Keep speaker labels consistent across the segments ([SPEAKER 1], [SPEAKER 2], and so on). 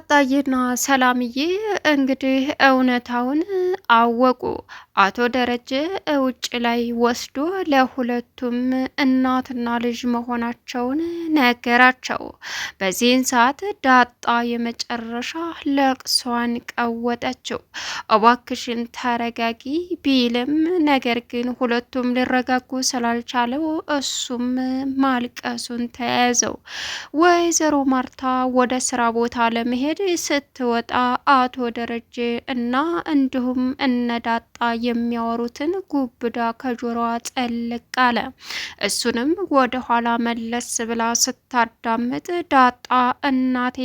[SPEAKER 1] ዳጣዬና ሰላምዬ እንግዲህ እውነታውን አወቁ። አቶ ደረጀ ውጭ ላይ ወስዶ ለሁለቱም እናትና ልጅ መሆናቸውን ነገራቸው። በዚህን ሰዓት ዳጣ የመጨረሻ ለቅሷን ቀወጠችው። እባክሽን ተረጋጊ ቢልም ነገር ግን ሁለቱም ሊረጋጉ ስላልቻለው እሱም ማልቀሱን ተያያዘው። ወይዘሮ ማርታ ወደ ስራ ቦታ ለመሄድ ስትወጣ አቶ ደረጀ እና እንዲሁም እነዳጣ የሚያወሩትን ጉብዳ ከጆሮዋ ጸልቅ አለ። እሱንም ወደ ኋላ መለስ ብላ ስታዳምጥ ዳጣ እናቴ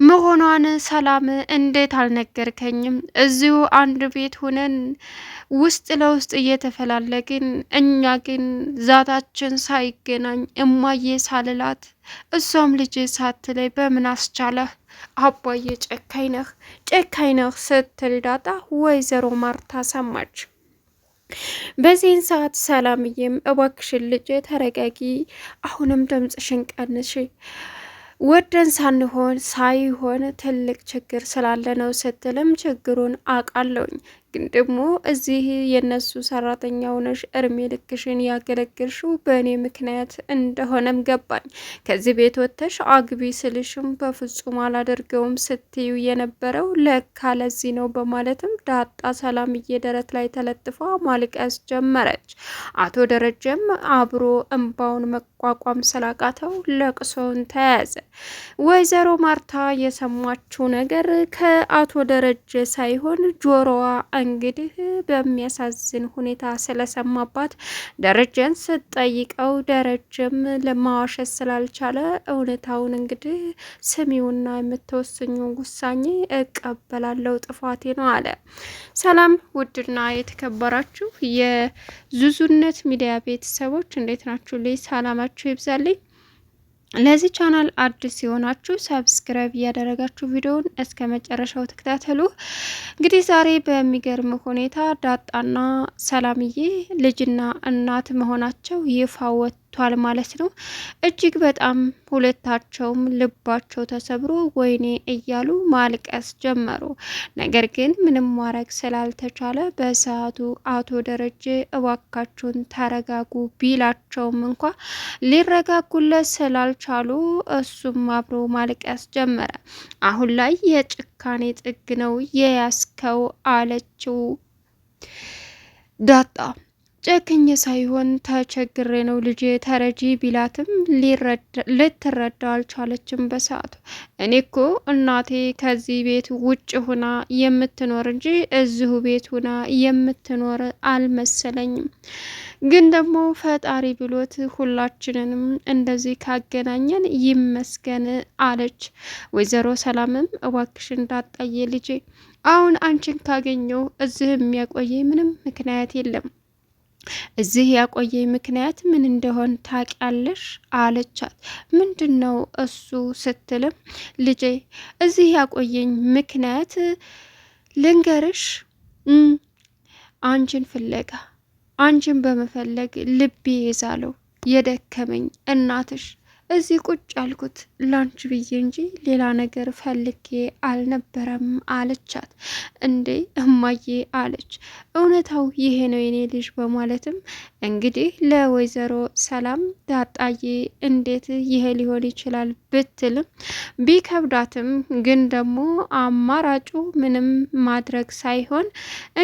[SPEAKER 1] መሆኗን ሰላም እንዴት አልነገርከኝም? እዚሁ አንድ ቤት ሁነን ውስጥ ለውስጥ እየተፈላለግን እኛ ግን ዛታችን ሳይገናኝ እማዬ ሳልላት እሷም ልጅ ሳትለይ በምን አስቻለህ? አባዬ ጨካኝ ነህ ስትል ዳጣ ወይዘሮ ማርታ ሰማች። በዚህን ሰዓት ሰላምዬም እባክሽን ልጄ ተረጋጊ፣ አሁንም ድምፅሽን ቀንሽ፣ ወደን ሳይሆን ትልቅ ችግር ስላለ ነው ስትልም ችግሩን አውቃለሁኝ ግን ደግሞ እዚህ የነሱ ሰራተኛ ሆነሽ እድሜ ልክሽን ያገለግልሽው በእኔ ምክንያት እንደሆነም ገባኝ። ከዚህ ቤት ወጥተሽ አግቢ ስልሽም በፍጹም አላደርገውም ስትዩ የነበረው ለካ ለዚህ ነው በማለትም ዳጣ ሰላምዬ ደረት ላይ ተለጥፋ ማልቀስ ጀመረች። አቶ ደረጀም አብሮ እንባውን መቋቋም ስላቃተው ለቅሶውን ተያያዘ። ወይዘሮ ማርታ የሰማችው ነገር ከአቶ ደረጀ ሳይሆን ጆሮዋ እንግዲህ በሚያሳዝን ሁኔታ ስለሰማባት ደረጀን ስትጠይቀው ደረጀም ለማዋሸት ስላልቻለ እውነታውን እንግዲህ ስሚውና የምትወስኙ ውሳኔ እቀበላለሁ ጥፋቴ ነው አለ። ሰላም ውድና የተከበራችሁ የዙዙነት ሚዲያ ቤተሰቦች እንዴት ናችሁ? ልይ ሰላማችሁ ይብዛልኝ። ለዚህ ቻናል አዲስ ሲሆናችሁ ሰብስክራይብ እያደረጋችሁ ቪዲዮውን እስከ መጨረሻው ተከታተሉ። እንግዲህ ዛሬ በሚገርም ሁኔታ ዳጣና ሰላምዬ ልጅና እናት መሆናቸው ይፋ ወጥቷል ማለት ነው። እጅግ በጣም ሁለታቸውም ልባቸው ተሰብሮ ወይኔ እያሉ ማልቀስ ጀመሩ። ነገር ግን ምንም ማድረግ ስላልተቻለ በሰዓቱ አቶ ደረጀ እባካችሁን ተረጋጉ ቢላቸውም እንኳ ሊረጋጉለት ስላልቻሉ እሱም አብሮ ማልቀስ ጀመረ። አሁን ላይ የጭካኔ ጥግ ነው የያዝከው አለችው ዳጣ። ጨክኜ ሳይሆን ተቸግሬ ነው ልጄ ተረጂ ቢላትም ልትረዳ አልቻለችም። በሰዓቱ እኔ እኮ እናቴ ከዚህ ቤት ውጭ ሁና የምትኖር እንጂ እዚሁ ቤት ሁና የምትኖር አልመሰለኝም። ግን ደግሞ ፈጣሪ ብሎት ሁላችንንም እንደዚህ ካገናኘን ይመስገን አለች። ወይዘሮ ሰላምም እባክሽ እንዳጣየ ልጄ አሁን አንቺን ካገኘው እዚህ የሚያቆየ ምንም ምክንያት የለም። እዚህ ያቆየኝ ምክንያት ምን እንደሆን ታውቂያለሽ? አለቻት። ምንድን ነው እሱ ስትልም ልጄ እዚህ ያቆየኝ ምክንያት ልንገርሽ፣ አንቺን ፍለጋ አንቺን በመፈለግ ልቤ ይዛለው የደከመኝ እናትሽ እዚህ ቁጭ ያልኩት ላንቺ ብዬ እንጂ ሌላ ነገር ፈልጌ አልነበረም አለቻት። እንዴ እማዬ አለች። እውነታው ይሄ ነው የኔ ልጅ በማለትም እንግዲህ ለወይዘሮ ሰላም ዳጣዬ እንዴት ይሄ ሊሆን ይችላል ብትልም ቢከብዳትም ግን ደግሞ አማራጩ ምንም ማድረግ ሳይሆን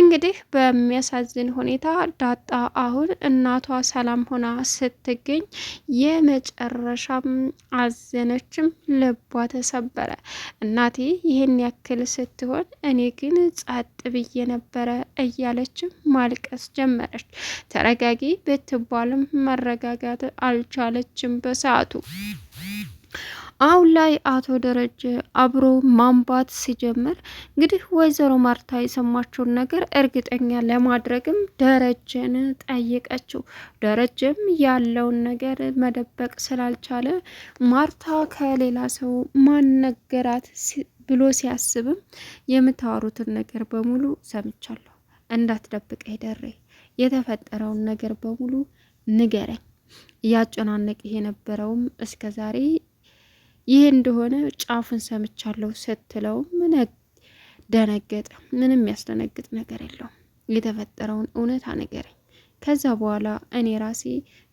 [SPEAKER 1] እንግዲህ በሚያሳዝን ሁኔታ ዳጣ አሁን እናቷ ሰላም ሆና ስትገኝ የመጨረሻ አዘነችም፣ ልቧ ተሰበረ። እናቴ ይህን ያክል ስትሆን እኔ ግን ጸጥ ብዬ ነበረ እያለችም ማልቀስ ጀመረች። ተረጋጊ ብትባልም መረጋጋት አልቻለችም በሰዓቱ። አሁን ላይ አቶ ደረጀ አብሮ ማንባት ሲጀምር እንግዲህ ወይዘሮ ማርታ የሰማችውን ነገር እርግጠኛ ለማድረግም ደረጀን ጠየቀችው። ደረጀም ያለውን ነገር መደበቅ ስላልቻለ ማርታ ከሌላ ሰው ማነገራት ብሎ ሲያስብም የምታወሩትን ነገር በሙሉ ሰምቻለሁ፣ እንዳትደብቀኝ ደሬ፣ የተፈጠረውን ነገር በሙሉ ንገረኝ። እያጨናነቅ የነበረውም እስከ ዛሬ ይህ እንደሆነ ጫፉን ሰምቻለሁ ስትለው ደነገጠ። ምንም ያስደነግጥ ነገር የለውም። የተፈጠረውን እውነታ ንገረኝ፣ ከዛ በኋላ እኔ ራሴ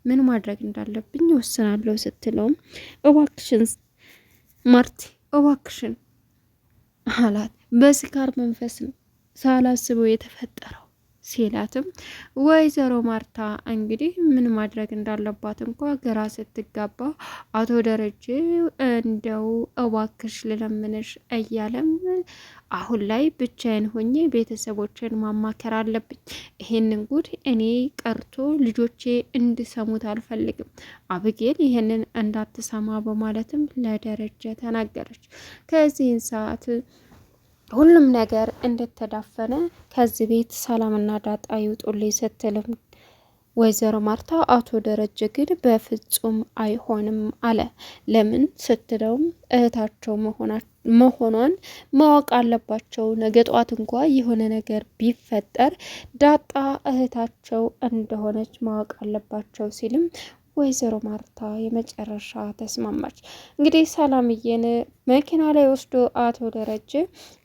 [SPEAKER 1] ምን ማድረግ እንዳለብኝ ወስናለሁ ስትለውም እባክሽን ማርቲ እባክሽን አላት። በስካር መንፈስ ነው ሳላስበው የተፈጠረው ሲላትም ወይዘሮ ማርታ እንግዲህ ምን ማድረግ እንዳለባት እንኳ ግራ ስትጋባ አቶ ደረጀ እንደው እባክሽ ልለምንሽ እያለም አሁን ላይ ብቻዬን ሆኜ ቤተሰቦችን ማማከር አለብኝ። ይሄንን ጉድ እኔ ቀርቶ ልጆቼ እንዲሰሙት አልፈልግም። አብጌል ይሄንን እንዳትሰማ በማለትም ለደረጀ ተናገረች። ከዚህን ሰዓት ሁሉም ነገር እንደተዳፈነ ከዚህ ቤት ሰላምና ዳጣ ይውጡልኝ ስትልም ወይዘሮ ማርታ አቶ ደረጀ ግን በፍጹም አይሆንም አለ። ለምን ስትለውም እህታቸው መሆኗን ማወቅ አለባቸው። ነገ ጧት እንኳ የሆነ ነገር ቢፈጠር ዳጣ እህታቸው እንደሆነች ማወቅ አለባቸው ሲልም ወይዘሮ ማርታ የመጨረሻ ተስማማች። እንግዲህ ሰላምዬን መኪና ላይ ወስዶ አቶ ደረጀ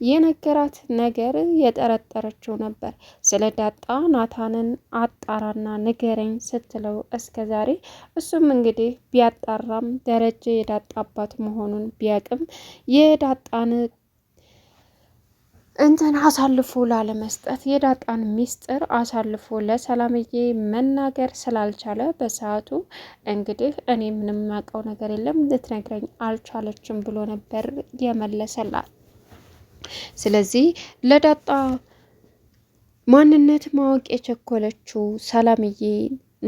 [SPEAKER 1] የነገራት ነገር የጠረጠረችው ነበር። ስለ ዳጣ ናታንን አጣራና ንገረኝ ስትለው እስከ ዛሬ እሱም እንግዲህ ቢያጣራም ደረጀ የዳጣ አባት መሆኑን ቢያቅም የዳጣን እንትን አሳልፎ ላለመስጠት የዳጣን ሚስጥር አሳልፎ ለሰላምዬ መናገር ስላልቻለ በሰዓቱ እንግዲህ እኔ ምንም ማውቀው ነገር የለም ልትነግረኝ አልቻለችም ብሎ ነበር የመለሰላት። ስለዚህ ለዳጣ ማንነት ማወቅ የቸኮለችው ሰላምዬ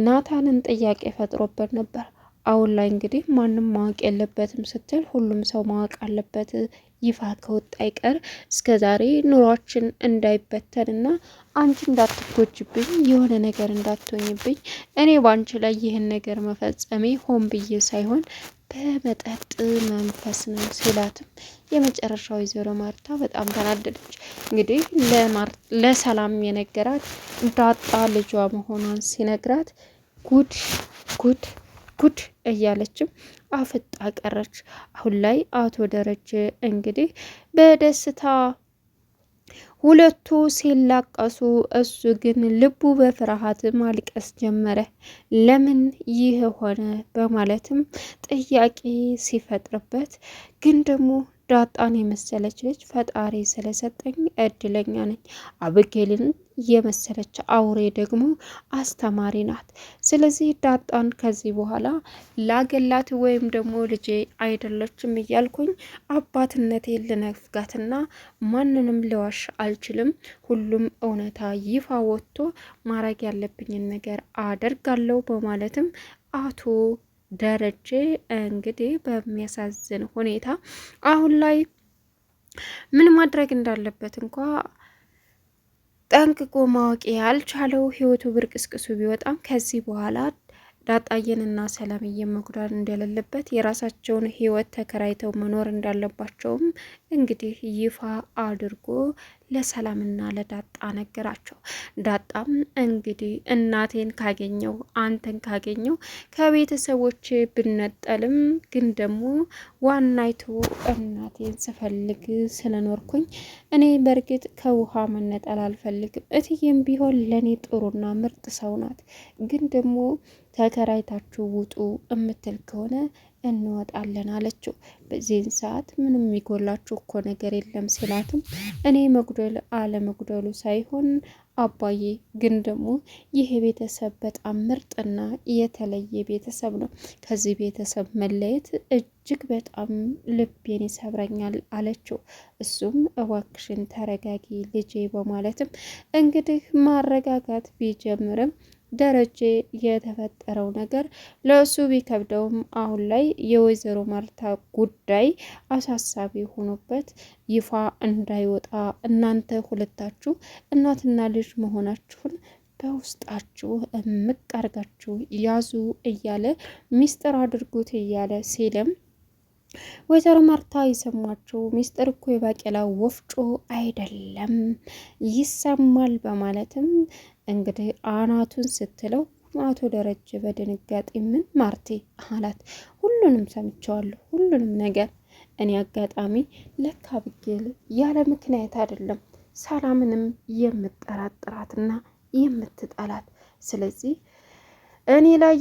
[SPEAKER 1] ናታንን ጥያቄ ፈጥሮበት ነበር። አሁን ላይ እንግዲህ ማንም ማወቅ የለበትም ስትል ሁሉም ሰው ማወቅ አለበት ይፋ ከወጣ አይቀር እስከ ዛሬ ኑሯችን እንዳይበተንና አንቺ እንዳትጎጅብኝ የሆነ ነገር እንዳትሆኝብኝ እኔ ባንቺ ላይ ይህን ነገር መፈጸሜ ሆን ብዬ ሳይሆን በመጠጥ መንፈስ ነው ሲላትም የመጨረሻው ወይዘሮ ማርታ በጣም ተናደደች። እንግዲህ ለሰላም የነገራት ዳጣ ልጇ መሆኗን ሲነግራት ጉድ ጉድ ጉድ እያለችም አፍጣ ቀረች። አሁን ላይ አቶ ደረጀ እንግዲህ በደስታ ሁለቱ ሲላቀሱ እሱ ግን ልቡ በፍርሃት ማልቀስ ጀመረ። ለምን ይህ ሆነ በማለትም ጥያቄ ሲፈጥርበት ግን ደግሞ ዳጣን የመሰለች ልጅ ፈጣሪ ስለሰጠኝ እድለኛ ነኝ። አብጌልን የመሰለች አውሬ ደግሞ አስተማሪ ናት። ስለዚህ ዳጣን ከዚህ በኋላ ላገላት ወይም ደግሞ ልጄ አይደለችም እያልኩኝ አባትነቴ ልነፍጋትና ማንንም ልዋሽ አልችልም። ሁሉም እውነታ ይፋ ወጥቶ ማድረግ ያለብኝን ነገር አደርጋለሁ በማለትም አቶ ደረጀ እንግዲህ በሚያሳዝን ሁኔታ አሁን ላይ ምን ማድረግ እንዳለበት እንኳ ጠንቅቆ ማወቅ ያልቻለው ህይወቱ ብርቅስቅሱ ቢወጣም ከዚህ በኋላ ዳጣየንና ሰላምዬን መጉዳት እንደሌለበት የራሳቸውን ህይወት ተከራይተው መኖር እንዳለባቸውም እንግዲህ ይፋ አድርጎ ለሰላምና ለዳጣ ነገራቸው። ዳጣም እንግዲህ እናቴን ካገኘው አንተን ካገኘው ከቤተሰቦች ብነጠልም ግን ደግሞ ዋናይቱ እናቴን ስፈልግ ስለኖርኩኝ እኔ በእርግጥ ከውሃ መነጠል አልፈልግም። እትዬም ቢሆን ለእኔ ጥሩና ምርጥ ሰው ናት። ግን ደግሞ ተከራይታችሁ ውጡ እምትል ከሆነ እንወጣለን አለችው። በዚህን ሰዓት ምንም የሚጎላችሁ እኮ ነገር የለም ሲላትም እኔ መጉደል አለመጉደሉ ሳይሆን አባዬ ግን ደግሞ ይህ ቤተሰብ በጣም ምርጥና የተለየ ቤተሰብ ነው። ከዚህ ቤተሰብ መለየት እጅግ በጣም ልቤን ይሰብረኛል አለችው። እሱም እባክሽን ተረጋጊ ልጄ በማለትም እንግዲህ ማረጋጋት ቢጀምርም ደረጀ የተፈጠረው ነገር ለእሱ ቢከብደውም አሁን ላይ የወይዘሮ ማርታ ጉዳይ አሳሳቢ ሆኖበት ይፋ እንዳይወጣ እናንተ ሁለታችሁ እናትና ልጅ መሆናችሁን በውስጣችሁ እምቅ አርጋችሁ ያዙ እያለ ሚስጥር አድርጉት እያለ ሲልም ወይዘሮ ማርታ የሰማችው ሚስጥር እኮ የባቄላ ወፍጮ አይደለም ይሰማል በማለትም እንግዲህ አናቱን ስትለው አቶ ደረጀ በድንጋጤ ምን ማርቴ አላት። ሁሉንም ሰምቸዋለሁ፣ ሁሉንም ነገር። እኔ አጋጣሚ ለካ አብጌል ያለ ምክንያት አይደለም ሰላምንም የምጠራጥራትና የምትጠላት። ስለዚህ እኔ ላይ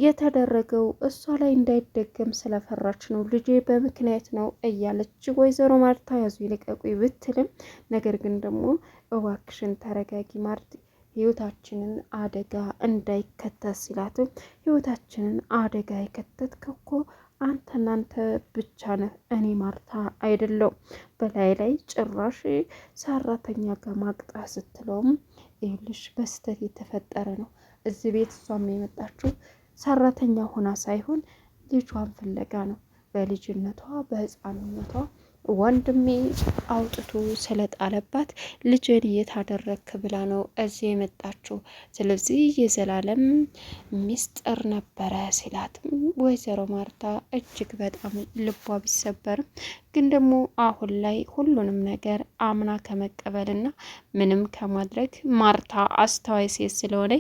[SPEAKER 1] የተደረገው እሷ ላይ እንዳይደገም ስለፈራች ነው፣ ልጄ በምክንያት ነው እያለች ወይዘሮ ማርታ ያዙ ይልቀቁኝ ብትልም፣ ነገር ግን ደግሞ እባክሽን ተረጋጊ ማርቲ፣ ህይወታችንን አደጋ እንዳይከተት ሲላትም፣ ህይወታችንን አደጋ የከተትከው እኮ አንተ ብቻ ነህ፣ እኔ ማርታ አይደለሁም። በላይ ላይ ጭራሽ ሰራተኛ ጋር ማቅጣ ስትለውም፣ ይኸውልሽ በስተት የተፈጠረ ነው። እዚህ ቤት እሷም የመጣችው ሰራተኛ ሆና ሳይሆን ልጇን ፍለጋ ነው። በልጅነቷ በህፃንነቷ ወንድሜ አውጥቶ ስለጣለባት ልጅን እየታደረክ ብላ ነው እዚህ የመጣችው። ስለዚህ የዘላለም ሚስጥር ነበረ ሲላትም ወይዘሮ ማርታ እጅግ በጣም ልቧ ቢሰበርም ግን ደግሞ አሁን ላይ ሁሉንም ነገር አምና ከመቀበልና ምንም ከማድረግ ማርታ አስተዋይ ሴት ስለሆነ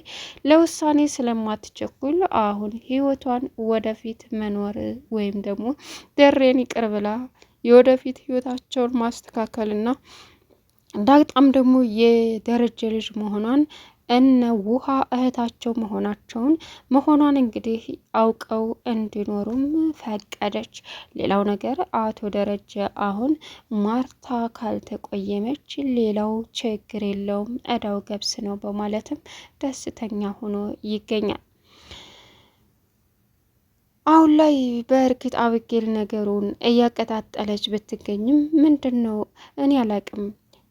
[SPEAKER 1] ለውሳኔ ስለማትቸኩል አሁን ህይወቷን ወደፊት መኖር ወይም ደግሞ ደሬን ይቅር ብላ የወደፊት ህይወታቸውን ማስተካከልና ዳግጣም ደግሞ የደረጀ ልጅ መሆኗን እነ ውሃ እህታቸው መሆኗን እንግዲህ አውቀው እንዲኖሩም ፈቀደች። ሌላው ነገር አቶ ደረጀ አሁን ማርታ ካልተቆየመች ሌላው ችግር የለውም እዳው ገብስ ነው በማለትም ደስተኛ ሆኖ ይገኛል። አሁን ላይ በእርግጥ አብጌል ነገሩን እያቀጣጠለች ብትገኝም ምንድን ነው እኔ አላቅም፣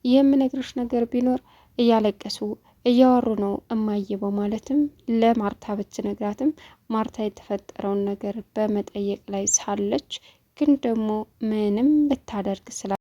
[SPEAKER 1] የምነግርሽ ነገር ቢኖር እያለቀሱ እያወሩ ነው እማዬ በማለትም ለማርታ ብትነግራትም ማርታ የተፈጠረውን ነገር በመጠየቅ ላይ ሳለች ግን ደግሞ ምንም ልታደርግ ስላ